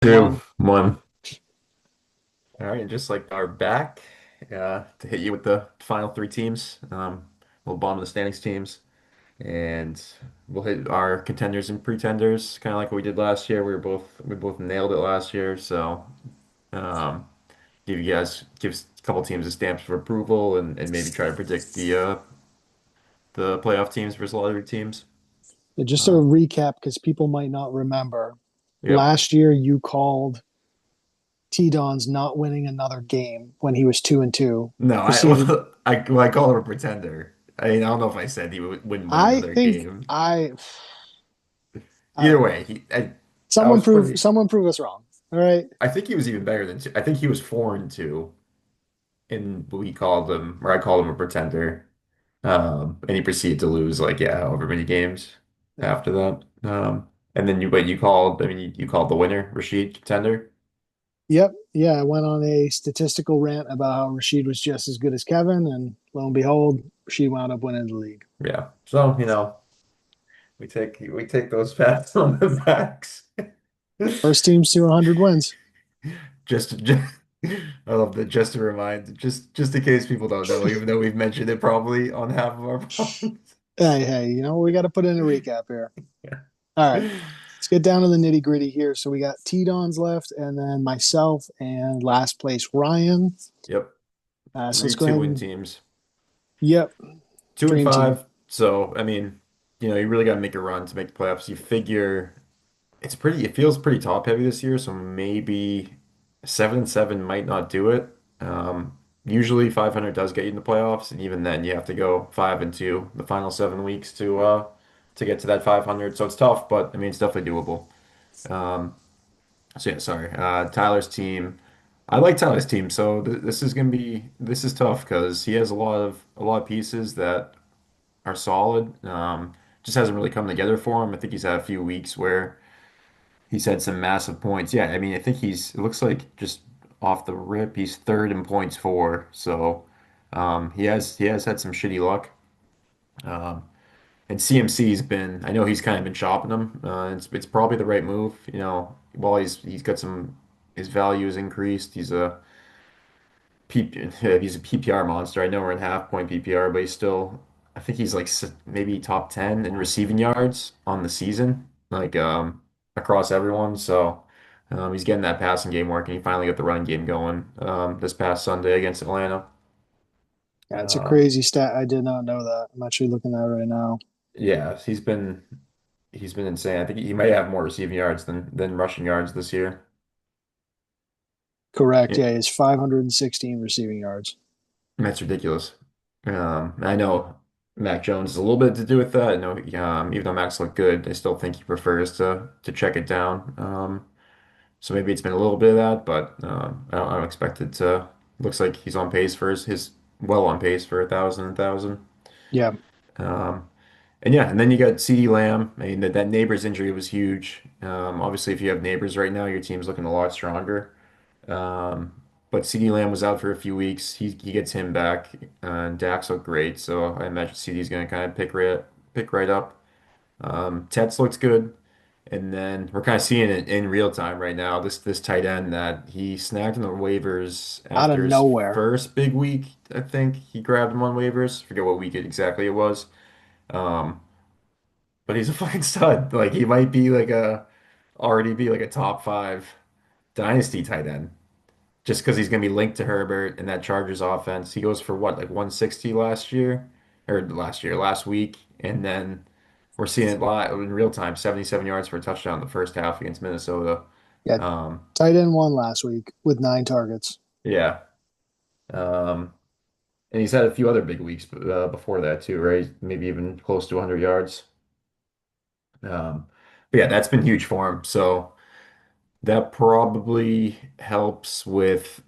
Two, One. one. All right, and just like our back to hit you with the final three teams, we'll bottom of the standings teams, and we'll hit our contenders and pretenders, kind of like what we did last year. We both nailed it last year, so um, give a couple teams a stamp for approval, and maybe try to predict the playoff teams versus lottery teams. Just to Uh, recap, because people might not remember, yep. last year you called T Don's not winning another game when he was 2-2. No, Proceeded. I call him a pretender. I mean, I don't know if I said he wouldn't win I another think game. I Either don't way, know. I was pretty. Someone prove us wrong. All right. I think he was even better than two. I think he was 4-2, and we called him, or I called him a pretender. And he proceeded to lose like yeah, however many games Yeah. after that. And then but you called. I mean, you called the winner Rashid contender. Yep. Yeah. I went on a statistical rant about how Rashid was just as good as Kevin, and lo and behold, Rashid wound up winning the league. Yeah. So we take those pats on the backs. First teams to 100 wins. Just I love that. Just to remind, just in case people don't know, even though we've mentioned it probably on half of our pods. Hey, we got to put in a recap here. All right. Yeah. Let's get down to the nitty gritty here. So we got T Dons left, and then myself and last place Ryan. Yep. So let's Three go ahead two-win and teams. yep, Two and dream team. five. So I mean, you really got to make a run to make the playoffs. You figure it feels pretty top heavy this year, so maybe 7-7 might not do it. Usually 500 does get you in the playoffs, and even then you have to go 5-2 the final 7 weeks to get to that 500. So it's tough, but I mean it's definitely doable. Um, so yeah, sorry. Tyler's team. I like Tyler's team, so this is tough because he has a lot of pieces that are solid. Just hasn't really come together for him. I think he's had a few weeks where he's had some massive points. Yeah, I mean, I think it looks like just off the rip, he's third in points for. So he has had some shitty luck. Um, and CMC's been, I know he's kind of been shopping him. It's probably the right move. While he's got his value has increased. He's a PPR monster. I know we're in half point PPR, but I think he's like maybe top 10 in receiving yards on the season, like across everyone. So he's getting that passing game working. He finally got the run game going this past Sunday against Atlanta. Yeah, it's a Uh, crazy stat. I did not know that. I'm actually looking at it right now. yeah, he's been insane. I think he might have more receiving yards than rushing yards this year. Correct. Yeah, Yeah, it's 516 receiving yards. that's ridiculous. I know Mac Jones has a little bit to do with that. I know, even though Max looked good, I still think he prefers to check it down. So maybe it's been a little bit of that, but I don't expect it to. Looks like he's on pace for his well on pace for 1,000. Yeah. Um, and yeah, and then you got CeeDee Lamb. I mean, that Neighbors injury was huge. Obviously, if you have Neighbors right now, your team's looking a lot stronger. Um, but CeeDee Lamb was out for a few weeks. He gets him back, and Dax looked great. So I imagine CeeDee's going to kind of pick right up. Tets looks good, and then we're kind of seeing it in real time right now. This tight end that he snagged on the waivers Out of after his nowhere. first big week. I think he grabbed him on waivers. Forget what week exactly it was. Um, but he's a fucking stud. Like he might be already be like a top five dynasty tight end just because he's going to be linked to Herbert and that Chargers offense. He goes for what, like 160 last week, and then we're seeing it live in real time, 77 yards for a touchdown in the first half against Minnesota. Yeah. Um, Tight end one last week with 9 targets. yeah. Um, and he's had a few other big weeks before that too, right? Maybe even close to 100 yards. But yeah, that's been huge for him. So that probably helps with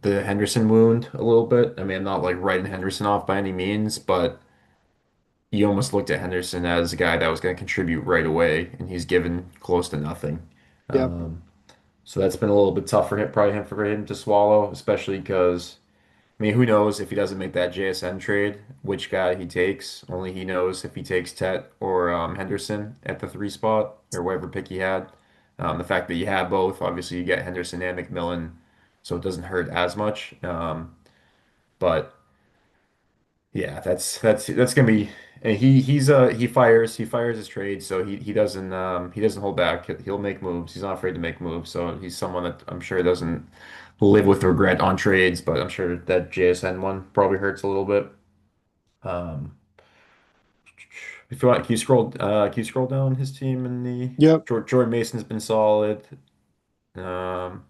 the Henderson wound a little bit. I mean, I'm not like writing Henderson off by any means, but you almost looked at Henderson as a guy that was going to contribute right away, and he's given close to nothing. Yep. Um, so that's been a little bit tough for him to swallow, especially because I mean, who knows if he doesn't make that JSN trade, which guy he takes? Only he knows if he takes Tet or Henderson at the 3 spot or whatever pick he had. The fact that you have both, obviously you get Henderson and McMillan, so it doesn't hurt as much. But yeah, that's gonna be. And he fires his trade, so he doesn't hold back. He'll make moves. He's not afraid to make moves. So he's someone that I'm sure doesn't live with regret on trades, but I'm sure that JSN one probably hurts a little bit. Um, if you want, can you scroll down his team in the Yep. Jordan Mason's been solid. Um,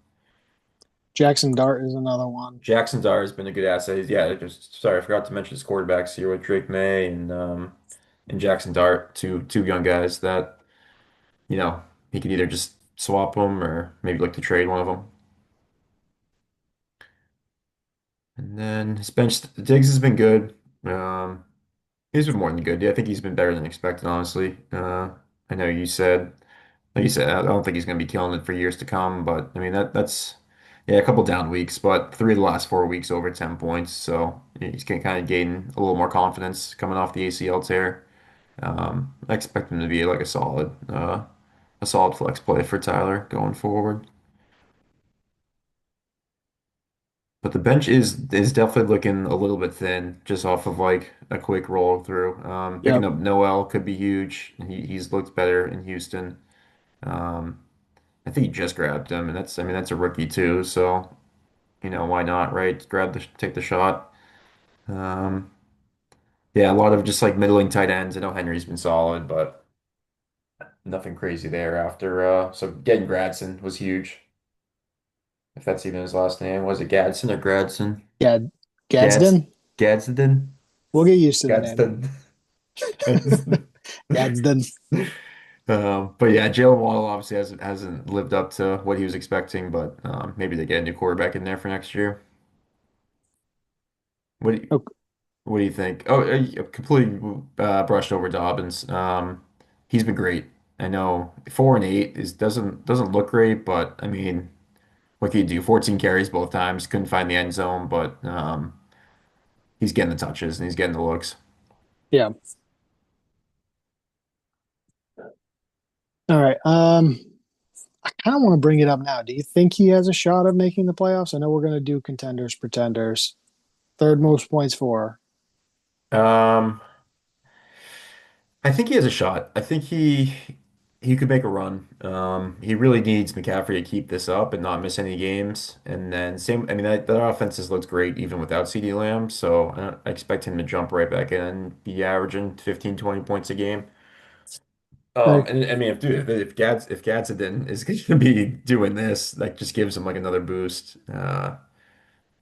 Jackson Dart is another one. Jackson Dart has been a good asset. Yeah, just sorry, I forgot to mention his quarterbacks here with Drake May and Jackson Dart, two young guys that you know he could either just swap them or maybe look to trade one of them. And then his bench, Diggs has been good. Um, he's been more than good. Yeah, I think he's been better than expected, honestly. I know you said, like you said, I don't think he's going to be killing it for years to come, but I mean that's yeah, a couple down weeks, but three of the last 4 weeks over 10 points, so he's going to kind of gain a little more confidence coming off the ACL tear. I expect him to be like a solid flex play for Tyler going forward. But the bench is definitely looking a little bit thin, just off of like a quick roll through. Picking Yep. up Noel could be huge. He's looked better in Houston. Um, I think he just grabbed him, and I mean that's a rookie too. So why not, right? Take the shot. Um, yeah, a lot of just like middling tight ends. I know Henry's been solid, but nothing crazy there after. So getting Gradson was huge. If that's even his last name, was it Gadsden or Gradson? Yeah. Gads Gadsden. Gadsden. We'll get used to the name. Gadsden. Gadsden. Gadsden. But yeah, Jalen Waddle obviously hasn't lived up to what he was expecting, but maybe they get a new quarterback in there for next year. What do you, Okay. what do you think? Oh, I completely brushed over Dobbins. He's been great. I know 4-8 is doesn't look great, but I mean, what can you do? 14 carries both times, couldn't find the end zone, but he's getting the touches and he's getting the looks. Yeah. All right. I kind of want to bring it up now. Do you think he has a shot of making the playoffs? I know we're going to do contenders, pretenders. Third most points for. Um, I think he has a shot. I think he could make a run. He really needs McCaffrey to keep this up and not miss any games. And then same, I mean that offense has looked great even without CeeDee Lamb. So I expect him to jump right back in and be averaging 15, 20 points a game. Like, And I mean if Gadsden is going to be doing this, that just gives him like another boost.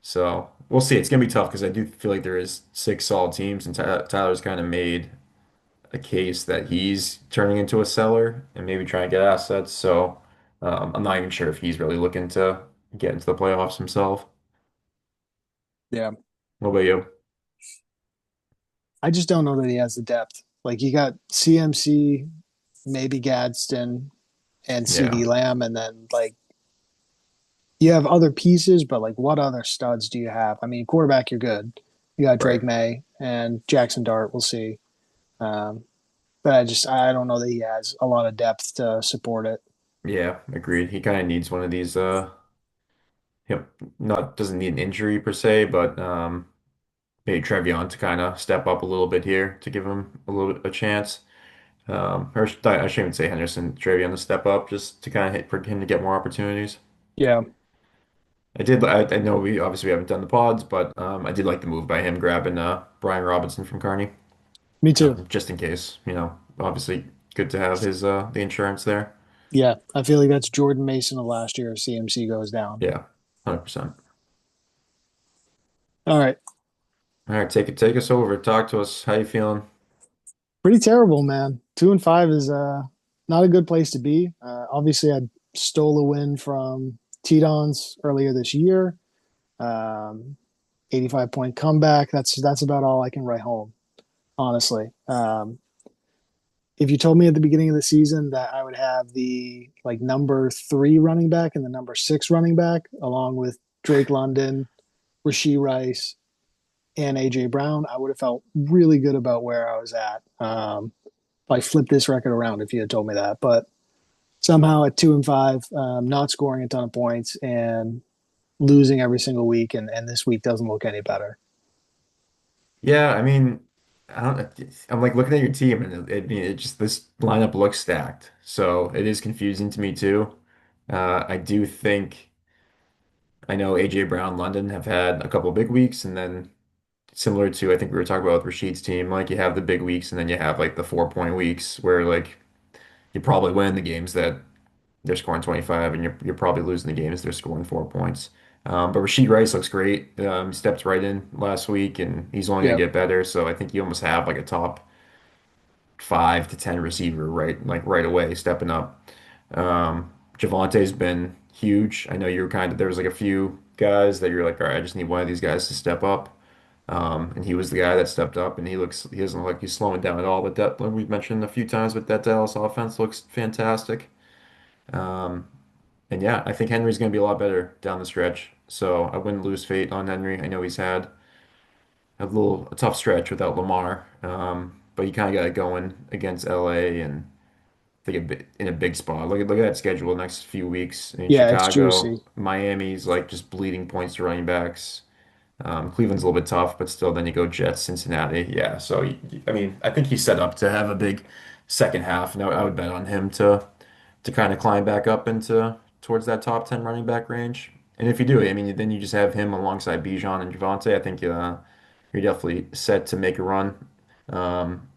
So we'll see. It's going to be tough because I do feel like there is six solid teams, and Tyler's kind of made a case that he's turning into a seller and maybe trying to get assets. So I'm not even sure if he's really looking to get into the playoffs himself. yeah, What about you? I just don't know that he has the depth. Like, you got CMC, maybe Gadsden, and Yeah, CD Lamb, and then like you have other pieces, but like what other studs do you have? I mean, quarterback, you're good. You got Drake right. May and Jackson Dart. We'll see. Um, but I don't know that he has a lot of depth to support it. Yeah, agreed. He kind of needs one of these not doesn't need an injury per se, but maybe Trevion to kind of step up a little bit here to give him a little bit a chance. I shouldn't even say Henderson, Trevion to step up just to kind of hit for him to get more opportunities. Yeah, I know we haven't done the pods, but I did like the move by him grabbing Brian Robinson from Carney, me too. just in case. Obviously good to have his the insurance there. Yeah, I feel like that's Jordan Mason of last year if CMC goes down. Yeah, 100%. All right. All right, take us over. Talk to us. How you feeling? Pretty terrible, man. 2-5 is not a good place to be. Obviously, I stole a win from Titans earlier this year. Um, 85-point comeback. That's about all I can write home, honestly. If you told me at the beginning of the season that I would have the like number 3 running back and the number 6 running back, along with Drake London, Rasheed Rice, and AJ Brown, I would have felt really good about where I was at. I flipped this record around if you had told me that. But somehow at 2-5, not scoring a ton of points and losing every single week, and this week doesn't look any better. Yeah, I mean, I don't. I'm like looking at your team, and it just this lineup looks stacked. So it is confusing to me too. I do think I know AJ Brown, London have had a couple big weeks, and then similar to I think we were talking about with Rashid's team, like you have the big weeks, and then you have like the 4 point weeks where like you probably win the games that they're scoring 25, and you're probably losing the games they're scoring 4 points. But Rashid Rice looks great. Stepped right in last week, and he's only going Yep. to get better. So I think you almost have like a top 5 to 10 receiver right away, stepping up. Javante's been huge. I know you were kind of there was like a few guys that you're like, all right, I just need one of these guys to step up. And he was the guy that stepped up, and he doesn't look like he's slowing down at all. But that like we've mentioned a few times, but that Dallas offense looks fantastic. Um, and yeah, I think Henry's going to be a lot better down the stretch. So I wouldn't lose faith on Henry. I know he's had a tough stretch without Lamar, but you kind of got it going against LA and I think in a big spot. Look at that schedule the next few weeks. In Yeah, it's Chicago, juicy. Miami's like just bleeding points to running backs. Cleveland's a little bit tough, but still, then you go Jets, Cincinnati. Yeah, so I mean, I think he's set up to have a big second half, and I would bet on him to kind of climb back up into towards that top 10 running back range. And if you do, I mean, then you just have him alongside Bijan and Javante. I think you're definitely set to make a run. Um,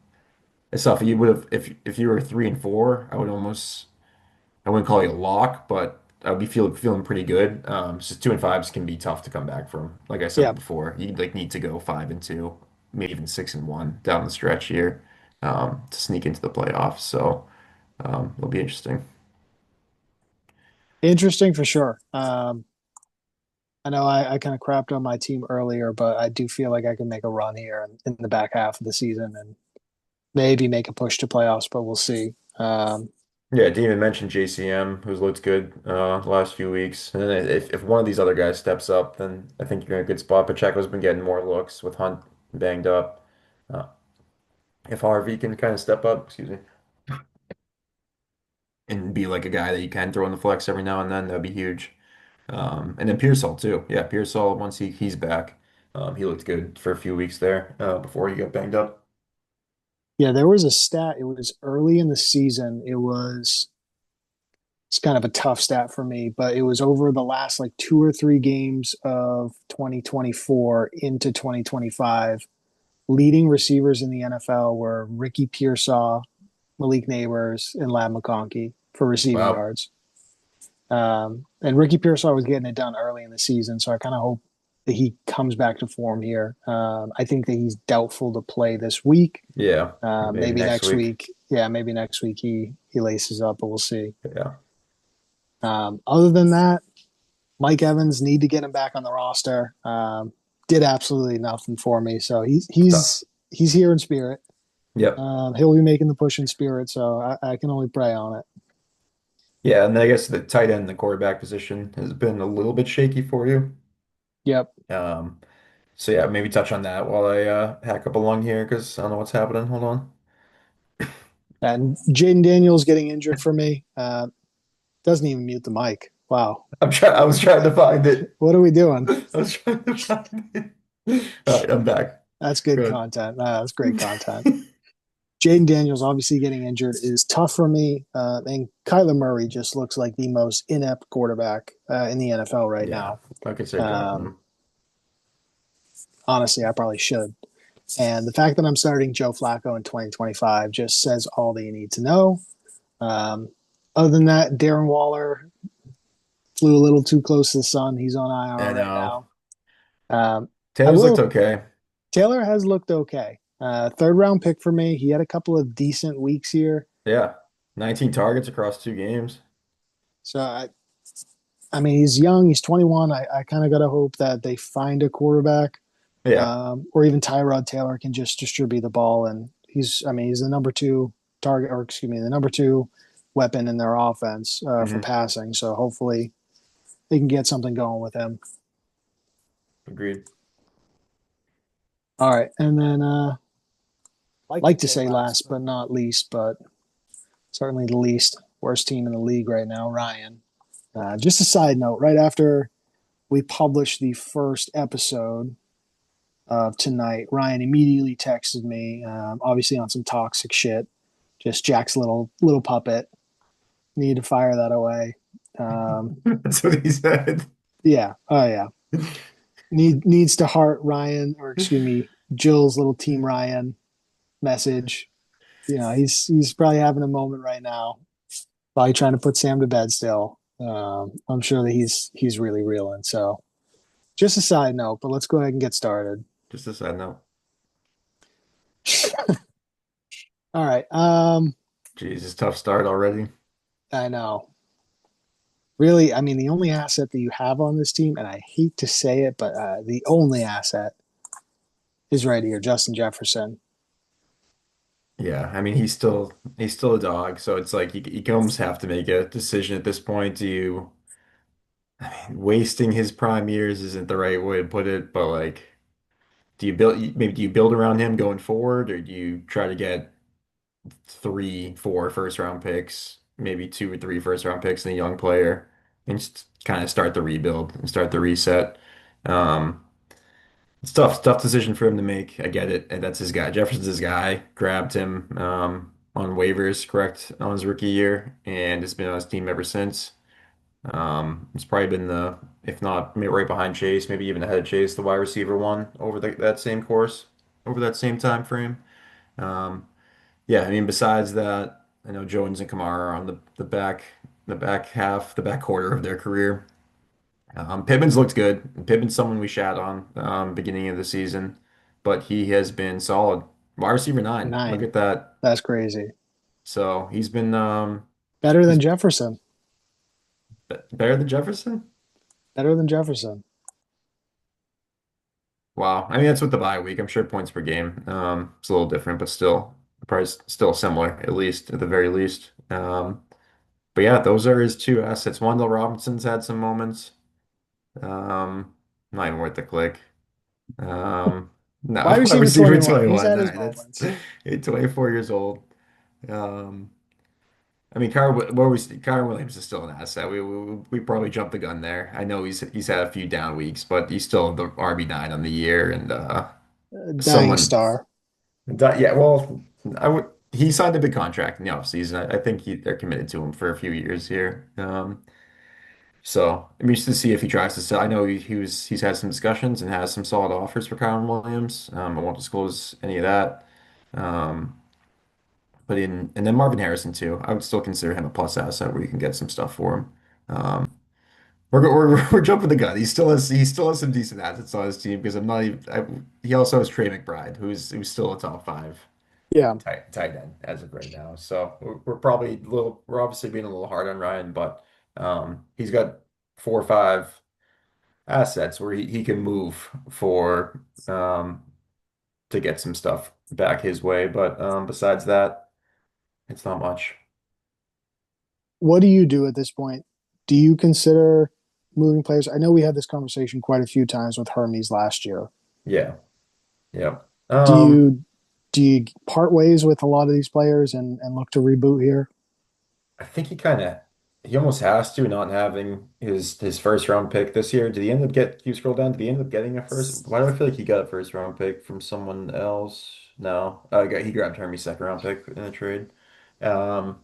it's tough. You would have if you were 3 and 4, I wouldn't call it a lock, but I would be feeling pretty good. It's just 2 and 5s can be tough to come back from. Like I Yeah. said before, you like need to go 5 and 2, maybe even 6 and 1 down the stretch here to sneak into the playoffs. So it'll be interesting. Interesting for sure. I know I kind of crapped on my team earlier, but I do feel like I can make a run here in the back half of the season and maybe make a push to playoffs, but we'll see. Yeah, didn't even mention JCM, who's looked good the last few weeks. And then if one of these other guys steps up, then I think you're in a good spot. Pacheco's been getting more looks with Hunt banged up. Uh, if Harvey can kind of step up, excuse me, and be like a guy that you can throw in the flex every now and then, that'd be huge. And then Pearsall too. Yeah, Pearsall once he's back, he looked good for a few weeks there before he got banged up. Yeah, there was a stat. It was early in the season. It's kind of a tough stat for me, but it was over the last like 2 or 3 games of 2024 into 2025. Leading receivers in the NFL were Ricky Pearsall, Malik Neighbors, and Lab McConkey for receiving Wow. yards. And Ricky Pearsall was getting it done early in the season, so I kind of hope that he comes back to form here. I think that he's doubtful to play this week. Yeah, maybe Maybe next next week. week. Yeah, maybe next week he laces up, but we'll see. Yeah, Other than that, Mike Evans need to get him back on the roster. Did absolutely nothing for me, so it's tough. he's here in spirit. Yep. He'll be making the push in spirit, so I can only pray on it. Yeah, and then I guess the tight end, the quarterback position has been a little bit shaky for you. Yep. Um, so yeah, maybe touch on that while I hack up along here because I don't know what's happening. Hold on. And Jaden Daniels getting injured for me. Doesn't even mute the mic. Wow. I was trying to find it. What are we doing? I was trying to find it. All right, I'm back. That's good Good. content. That's great content. Jaden Daniels obviously getting injured is tough for me. And Kyler Murray just looks like the most inept quarterback in the NFL right Yeah, now. I consider dropping Um, him. Honestly, I probably should. And the fact that I'm starting Joe Flacco in 2025 just says all that you need to know. Um, Other than that, Darren Waller flew a little too close to the sun. He's on I IR right know. now. Um, I Taylor's looked will. okay. Taylor has looked okay. Third round pick for me. He had a couple of decent weeks here. Yeah. 19 targets across 2 games. So I mean, he's young. He's 21. I kind of got to hope that they find a quarterback, Yeah. or even Tyrod Taylor can just distribute the ball. And I mean, he's the number two target, or excuse me, the number two weapon in their offense for Hmm. passing. So hopefully they can get something going with him. Agreed. All right, and then like to say last but not least, but certainly the least. worst team in the league right now, Ryan. Just a side note, right after we published the first episode of tonight, Ryan immediately texted me, obviously on some toxic shit, just Jack's little puppet. Need to fire that away. Um, That's what he said. yeah, oh yeah. Needs to heart Ryan, or excuse me, Jill's little Team Ryan message. He's probably having a moment right now, probably trying to put Sam to bed still. I'm sure that he's really reeling. So just a side note, but let's go ahead and get started. Just a side note. All right. Jesus, tough start already. I know. Really, I mean, the only asset that you have on this team, and I hate to say it, but the only asset is right here, Justin Jefferson. Yeah, I mean he's still a dog, so it's like you almost have to make a decision at this point. Do you, I mean, wasting his prime years isn't the right way to put it, but like, do you build around him going forward, or do you try to get three, four first round picks, maybe two or three first round picks and a young player, and just kind of start the rebuild and start the reset? Um, it's tough decision for him to make. I get it, and that's his guy. Jefferson's his guy. Grabbed him on waivers, correct, on his rookie year, and has been on his team ever since. It's probably been the, if not maybe right behind Chase, maybe even ahead of Chase, the wide receiver one over that same course, over that same time frame. Um, yeah, I mean, besides that, I know Jones and Kamara are on the back half, the back quarter of their career. Pittman's looked good. Pittman's someone we shat on beginning of the season, but he has been solid. Wide receiver nine. Look 9. at that. That's crazy. So Better than he's Jefferson. better than Jefferson. Better than Jefferson. Wow. I mean, that's with the bye week. I'm sure points per game. It's a little different, but still, probably still similar, at least at the very least. But yeah, those are his two assets. Wandale Robinson's had some moments. Not even worth the click. No, Wide wide receiver receiver 21. He's 21. had his Nah, that's moments. 24 years old. Um, I mean, Kyron Williams is still an asset. We probably jumped the gun there. I know he's had a few down weeks, but he's still the RB9 on the year, and Dying someone. star. Yeah, well, I would. He signed a big contract in the offseason. I think they're committed to him for a few years here. So I'm interested to see if he tries to sell. I know he's had some discussions and has some solid offers for Kyron Williams. I won't disclose any of that. Um, but and then Marvin Harrison too. I would still consider him a plus asset where you can get some stuff for him. Um, we're jumping the gun. He still has some decent assets on his team because I'm not even. He also has Trey McBride, who's still a top five Yeah. tight end as of right now. So we're probably we're obviously being a little hard on Ryan, but he's got four or five assets where he can move for to get some stuff back his way. But besides that, it's not much. What do you do at this point? Do you consider moving players? I know we had this conversation quite a few times with Hermes last year. Yeah, yeah. Do you do you part ways with a lot of these players and look to reboot here? I think he almost has to not having his first round pick this year. Did he end up get you scroll down? Did he end up getting a first? Why do I feel like he got a first round pick from someone else? No, he grabbed Hermes' second round pick in a trade. Um,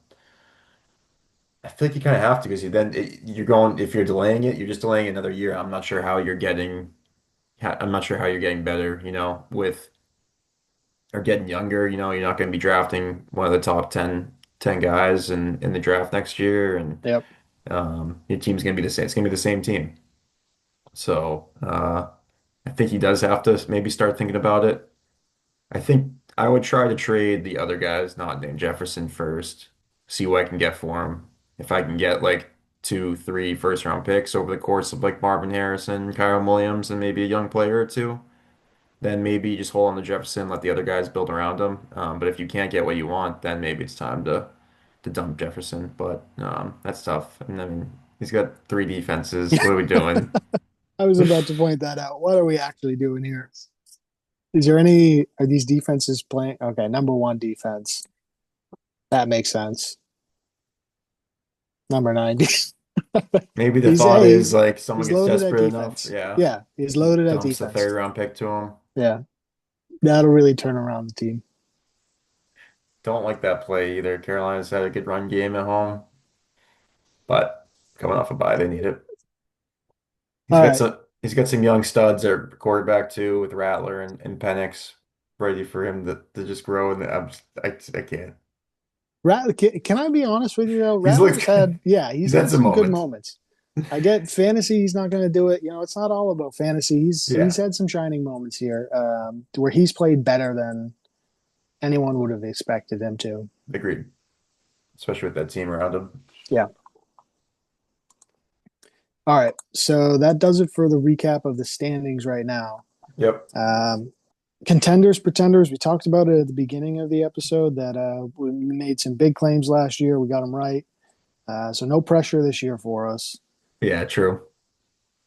I feel like you kind of have to because you're going if you're delaying it, you're just delaying another year. I'm not sure how you're getting better, with or getting younger. You're not going to be drafting one of the top ten guys in the draft next year, and Yep. your team's going to be the same. It's going to be the same team. So I think he does have to maybe start thinking about it. I think I would try to trade the other guys, not named Jefferson first, see what I can get for him. If I can get like two, three first round picks over the course of like Marvin Harrison, Kyron Williams, and maybe a young player or two, then maybe just hold on to Jefferson, let the other guys build around him. But if you can't get what you want, then maybe it's time to dump Jefferson. But that's tough. And I mean, he's got three defenses. What are we doing? I was about to point that out. What are we actually doing here? Is there any, are these defenses playing? Okay, number one defense. That makes sense. number 90. Maybe the He's thought a is like someone he's gets loaded at desperate enough, defense. yeah, Yeah, he's loaded at dumps the defense. third round pick to him. Yeah, that'll really turn around the team. Don't like that play either. Carolina's had a good run game at home, but coming off a bye, they need it. All right, He's got some young studs at quarterback too with Rattler and Penix ready for him to just grow. And I can't. Can I be honest with you though? He's Rattler's looked had yeah, he's he's had had some some good moments. moments. I get fantasy. He's not going to do it. You know, it's not all about fantasy. He's Yeah, had some shining moments here, where he's played better than anyone would have expected him to. agreed. Especially with that team around him. Yeah. All right. So that does it for the recap of the standings right now. Yep. Um, Contenders, pretenders. We talked about it at the beginning of the episode that we made some big claims last year. We got them right. So no pressure this year for us. Yeah, true.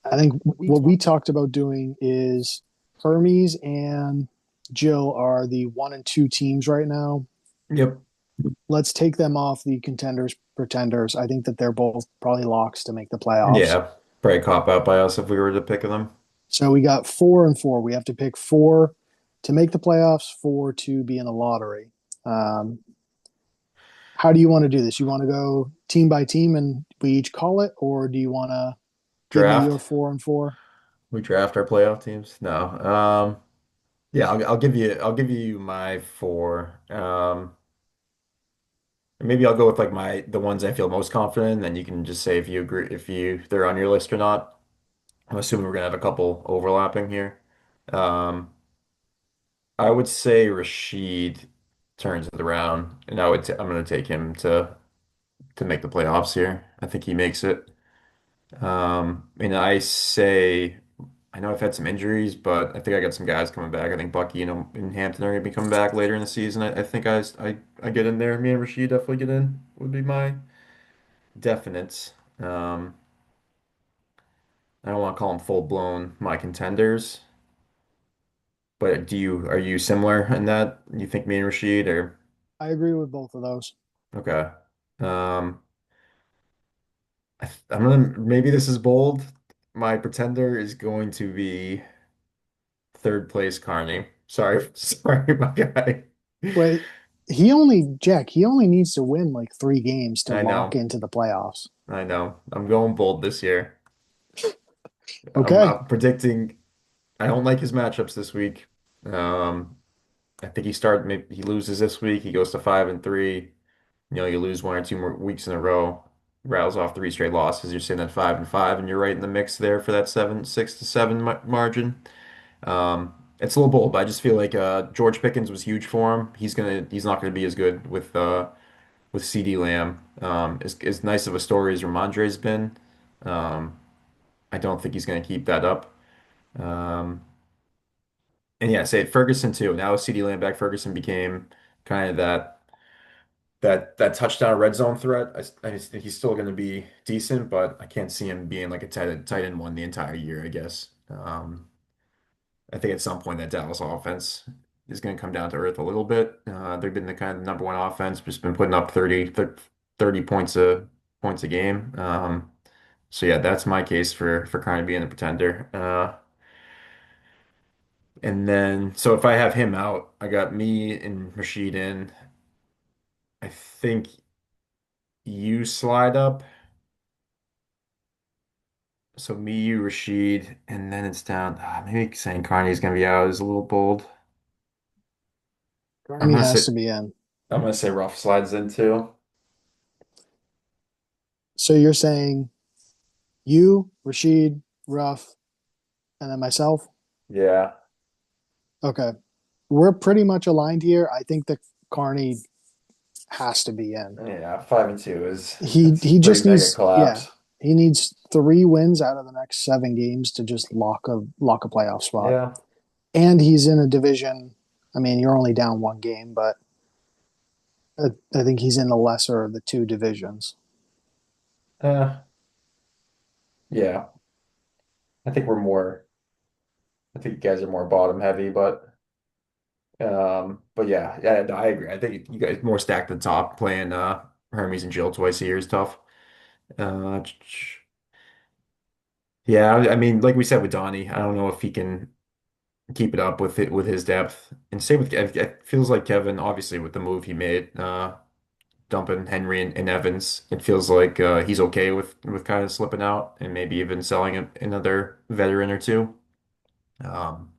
I think what we talked about doing is Hermes and Jill are the 1 and 2 teams right now. Yep. Let's take them off the contenders, pretenders. I think that they're both probably locks to make the playoffs. Yeah. Probably cop out by us if we were to pick them. So we got 4 and 4. We have to pick four to make the playoffs, four to be in the lottery. Um, how do you want to do this? You want to go team by team and we each call it, or do you want to give me your Draft. 4 and 4? We draft our playoff teams. No. Yeah, I'll give you my four. And maybe I'll go with like the ones I feel most confident in, then you can just say if you agree if they're on your list or not. I'm assuming we're gonna have a couple overlapping here. Um, I would say Rashid turns it around, and I'm gonna take him to make the playoffs here. I think he makes it. And I know I've had some injuries, but I think I got some guys coming back. I think Bucky and Hampton are gonna be coming back later in the season. I think I get in there. Me and Rashid definitely get in. Would be my definite. Um, I don't want to call them full blown my contenders, but are you similar in that? You think me and Rashid are I agree with both of those. okay? Um, I'm gonna maybe this is bold. My pretender is going to be third place Carney. Sorry, sorry, my guy. Wait, he only needs to win like 3 games to I lock know, into the playoffs. I know. I'm going bold this year. Okay. I'm predicting. I don't like his matchups this week. Um, I think maybe he loses this week. He goes to 5-3. You know, you lose one or two more weeks in a row, rattles off three straight losses. You're sitting at 5-5, and you're right in the mix there for that 6-7 margin. It's a little bold, but I just feel like George Pickens was huge for him. He's not gonna be as good with CD Lamb. As nice of a story as Ramondre's been, um, I don't think he's gonna keep that up. Um, and yeah, say Ferguson too. Now with CD Lamb back, Ferguson became kind of that touchdown red zone threat. I just think he's still going to be decent, but I can't see him being like a tight end one the entire year, I guess. I think at some point that Dallas offense is going to come down to earth a little bit. They've been the kind of number one offense, just been putting up 30 points a game. So yeah, that's my case for kind of being a pretender. And then so if I have him out, I got me and Rashid in. I think you slide up. So me, you, Rashid, and then it's down. Maybe saying Carney's gonna be out is a little bold. I'm Carney gonna has say to be in. Rough slides in too. So you're saying you, Rashid, Ruff, and then myself? Yeah, Okay. We're pretty much aligned here. I think that Carney has to be in. yeah. 5-2 is He that's pretty just mega needs yeah, collapse. he needs 3 wins out of the next 7 games to just lock a playoff spot. Yeah, And he's in a division. I mean, you're only down 1 game, but I think he's in the lesser of the 2 divisions. uh, yeah. I think we're more. I think you guys are more bottom heavy, but yeah, no, I agree. I think you guys more stacked at the top. Playing Hermes and Jill twice a year is tough. Uh, ch- ch- yeah, I mean, like we said with Donnie, I don't know if he can keep it up with it with his depth. And same with it feels like Kevin, obviously with the move he made, dumping Henry and Evans, it feels like he's okay with kind of slipping out and maybe even selling another veteran or two. Um,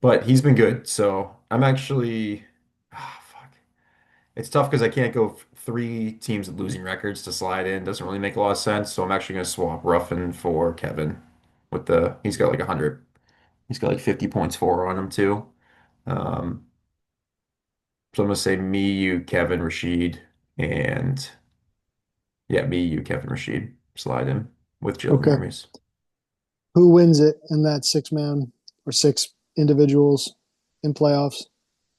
but he's been good, so I'm actually fuck. It's tough because I can't go three teams with losing records to slide in. Doesn't really make a lot of sense. So I'm actually going to swap Ruffin for Kevin with the he's got like 100. He's got like 50 points for on him too. Um, so I'm gonna say me, you, Kevin, Rashid, and yeah, me, you, Kevin, Rashid. Slide in with Jalen Okay. Hermes. Who wins it in that six man or six individuals in playoffs?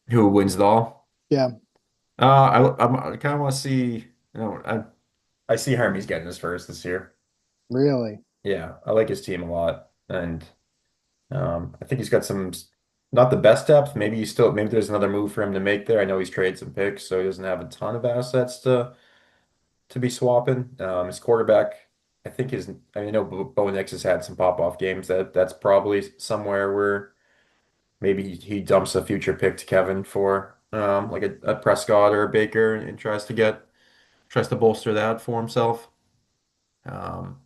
Who wins it all? Yeah, I kind of want to see. I see Hermes getting his first this year. really. Yeah, I like his team a lot, and I think he's got some, not the best depth. Maybe there's another move for him to make there. I know he's traded some picks, so he doesn't have a ton of assets to be swapping. His quarterback, I know Bo Nix has had some pop-off games. That's probably somewhere where maybe he dumps a future pick to Kevin for like a Prescott or a Baker and tries to bolster that for himself. Um,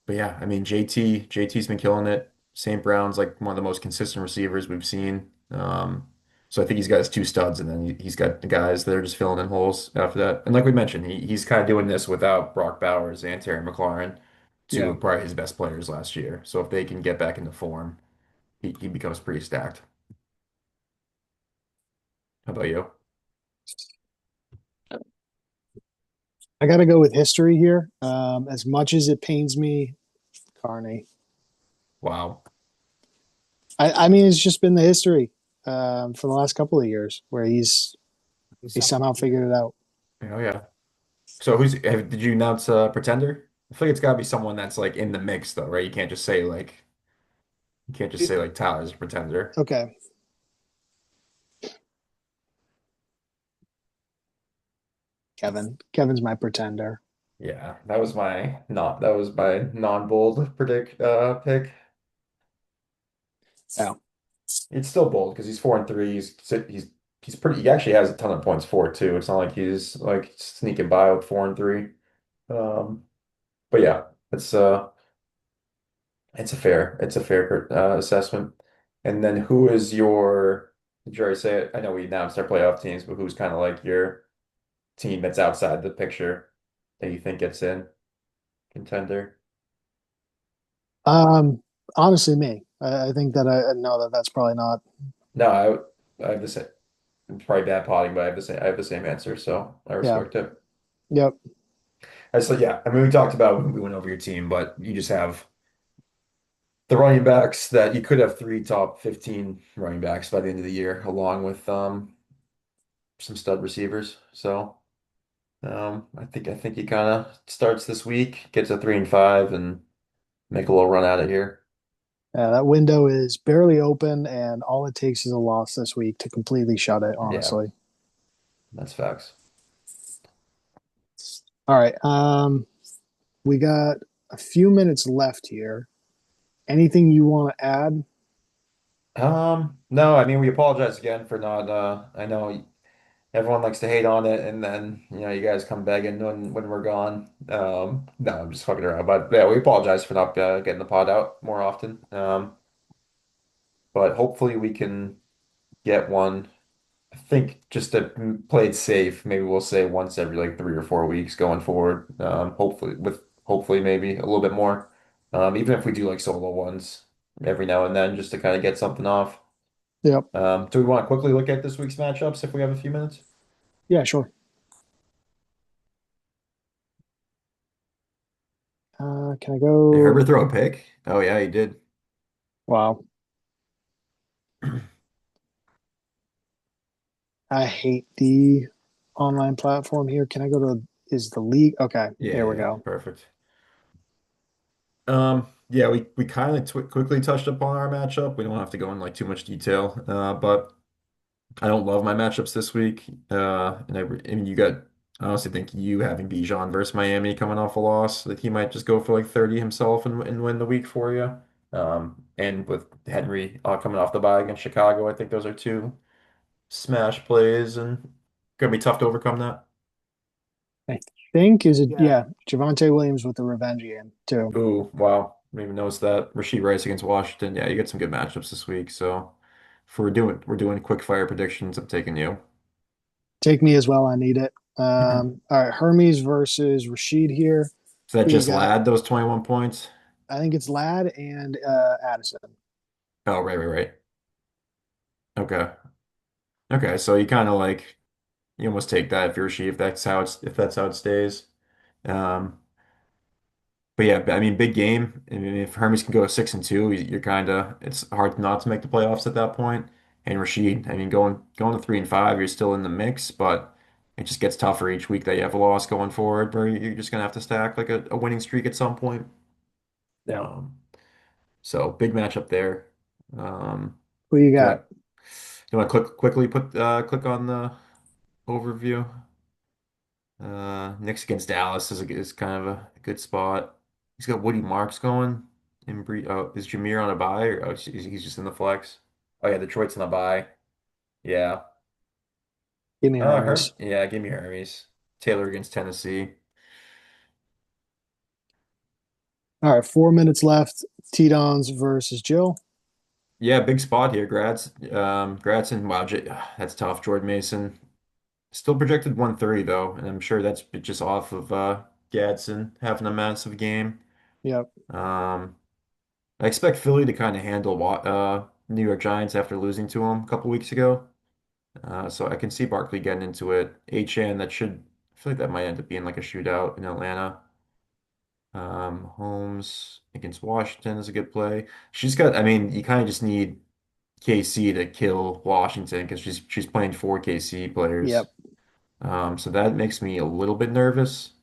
But yeah, I mean JT's been killing it. St. Brown's like one of the most consistent receivers we've seen. So I think he's got his two studs, and then he's got the guys that are just filling in holes after that. And like we mentioned, he's kind of doing this without Brock Bowers and Terry McLaurin, two Yeah. of probably his best players last year. So if they can get back into form, he becomes pretty stacked. How about you? I got to go with history here. As much as it pains me, Carney. Wow. I mean, it's just been the history for the last couple of years where he somehow figured it out. Oh yeah. So did you announce a pretender? I feel like it's got to be someone that's like in the mix though, right? You can't just say like Tyler's a pretender. Okay, Kevin. Kevin's my pretender. Yeah, that was my non-bold predict pick. Yeah, It's still bold because he's 4-3. He's pretty. He actually has a ton of points for it too. It's not like he's like sneaking by with 4-3. Um, but yeah, it's uh it's a fair assessment. And then who is your? Did you already say it? I know we announced our playoff teams, but who's kind of like your team that's outside the picture that you think gets in contender? Um, honestly, me. I think that I know that that's probably not. No, I have the same. It's probably bad potting, but I have the same answer, so I Yeah. respect it. Yep. I said, yeah. I mean, we talked about when we went over your team, but you just have the running backs that you could have three top 15 running backs by the end of the year, along with some stud receivers. So I think he kind of starts this week, gets a 3-5, and make a little run out of here. Yeah, that window is barely open, and all it takes is a loss this week to completely shut it. Yeah, Honestly. that's facts. All right. We got a few minutes left here. Anything you want to add? No, I mean we apologize again for not I know everyone likes to hate on it, and then you guys come begging when we're gone. No, I'm just fucking around. But yeah, we apologize for not getting the pod out more often. But hopefully we can get one. I think just to play it safe, maybe we'll say once every like 3 or 4 weeks going forward. Hopefully maybe a little bit more. Even if we do like solo ones every now and then, just to kind of get something off. Yep. Do we want to quickly look at this week's matchups if we have a few minutes? Yeah, sure. Can I Did go? Herbert throw a pick? Oh yeah, he did. Wow. I hate the online platform here. Can I go to, is the league? Okay, Yeah, there we yeah, go. perfect. Yeah, we kind of tw quickly touched upon our matchup. We don't have to go in like too much detail. But I don't love my matchups this week. And I mean, you got I honestly think you having Bijan versus Miami coming off a loss, that he might just go for like 30 himself and win the week for you. And with Henry coming off the bye against Chicago, I think those are two smash plays and gonna be tough to overcome that. I think is it Yeah. yeah, Javonte Williams with the revenge game too. Ooh, wow. I didn't even notice that. Rasheed Rice against Washington. Yeah, you get some good matchups this week. So if we're doing quick fire predictions, I'm taking you. Take me as well. I need it. Is All right, Hermes versus Rashid here. that Who you just got? Lad, those 21 points? I think it's Ladd and Addison. Oh, right, right, right. Okay. Okay, so you kind of like you almost take that if you're Rasheed, if that's how it stays. Um, but yeah, I mean, big game. I mean, if Hermes can go 6-2, you're kind of it's hard not to make the playoffs at that point. And Rashid, I mean, going to 3-5, you're still in the mix, but it just gets tougher each week that you have a loss going forward, where you're just gonna have to stack like a winning streak at some point. Yeah. Um, so big matchup there. Who you Do you got? want quickly click on the overview? Knicks against Dallas is kind of a good spot. He's got Woody Marks going. Oh, is Jameer on a bye or he's just in the flex? Oh yeah, Detroit's on a bye. Yeah. Give me Hermes. Yeah, give me Hermes. Taylor against Tennessee. All right, 4 minutes left. T-Dons versus Jill. Yeah, big spot here. Gradson. Wow, that's tough. Jordan Mason still projected 130 though, and I'm sure that's just off of Gadsden having a massive game. Yep. Um, I expect Philly to kind of handle New York Giants after losing to them a couple weeks ago. So I can see Barkley getting into it. HN, I feel like that might end up being like a shootout in Atlanta. Holmes against Washington is a good play. I mean, you kind of just need KC to kill Washington because she's playing four KC players. Yep. So that makes me a little bit nervous.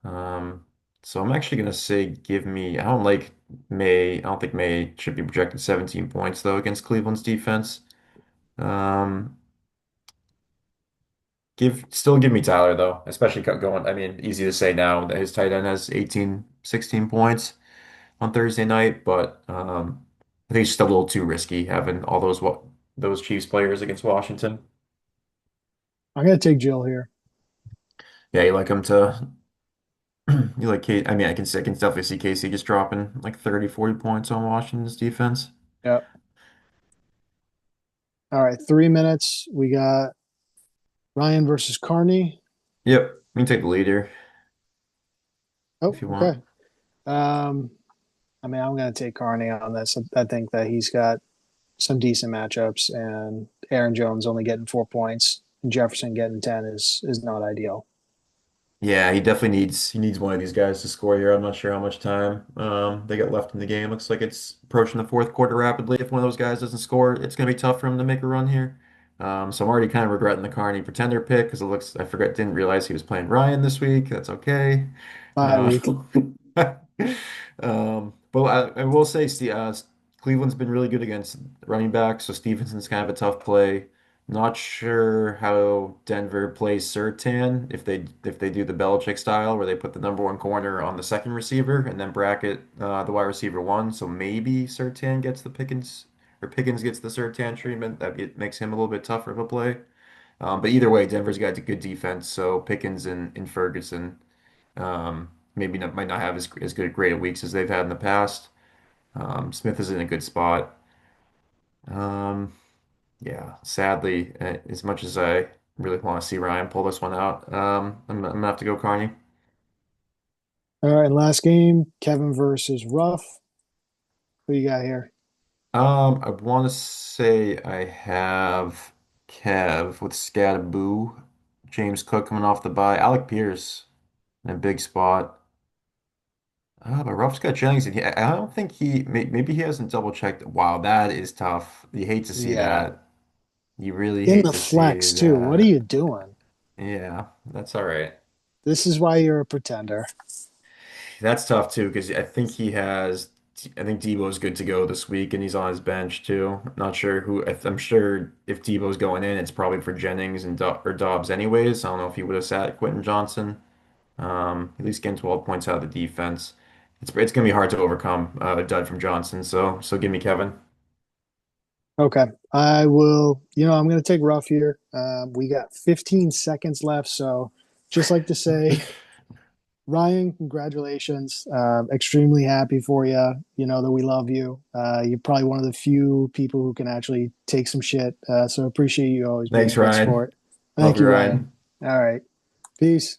Um, so I'm actually gonna say give me. I don't like May. I don't think May should be projected 17 points though against Cleveland's defense. Um, give me Tyler though, especially going. I mean, easy to say now that his tight end has 18, 16 points on Thursday night, but I think it's just a little too risky having all those Chiefs players against Washington. I'm gonna take Jill here. Yeah, you like him to. You like K. I mean, I can definitely see Casey just dropping like 30, 40 points on Washington's defense. Yep. All right, 3 minutes. We got Ryan versus Carney. Yep, you can take the lead here Oh, if you want. okay. Um, I mean, I'm gonna take Carney on this. I think that he's got some decent matchups, and Aaron Jones only getting 4 points, and Jefferson getting 10 is not ideal. Yeah, he needs one of these guys to score here. I'm not sure how much time they got left in the game. Looks like it's approaching the fourth quarter rapidly. If one of those guys doesn't score, it's gonna be tough for him to make a run here. So I'm already kind of regretting the Carney pretender pick because didn't realize he was playing Ryan this week. That's okay. Bye Uh, week. but I will say, Cleveland's been really good against running backs, so Stevenson's kind of a tough play. Not sure how Denver plays Surtain if they do the Belichick style where they put the number one corner on the second receiver and then bracket the wide receiver one. So maybe Surtain gets the Pickens or Pickens gets the Surtain treatment. That it makes him a little bit tougher of a play. But either way, Denver's got a good defense. So Pickens and Ferguson might not have as good a great weeks as they've had in the past. Smith is in a good spot. Um, yeah, sadly, as much as I really want to see Ryan pull this one out, I'm gonna have to go Carney. All right, last game, Kevin versus Ruff. Who you got here? I want to say I have Kev with Scadaboo, James Cook coming off the bye, Alec Pierce in a big spot. But Ruff's got Jennings, and I don't think maybe he hasn't double checked. Wow, that is tough. You hate to see Yeah, that. You really in hate the to see flex too. What are that. you doing? Yeah, that's all right. This is why you're a pretender. That's tough too because I think he has I think Debo's good to go this week, and he's on his bench too. Not sure who. I'm sure if Debo's going in, it's probably for Jennings and or Dobbs anyways. I don't know if he would have sat Quentin Johnson. At least getting 12 points out of the defense. It's gonna be hard to overcome a dud from Johnson. So give me Kevin. Okay. I will, I'm going to take rough here. We got 15 seconds left. So just like to say, Ryan, congratulations. Extremely happy for you. You know that we love you. You're probably one of the few people who can actually take some shit. So appreciate you always being a Thanks, good Ryan. sport. Love Thank you, you, Ryan. Ryan. All right. Peace.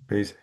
Peace.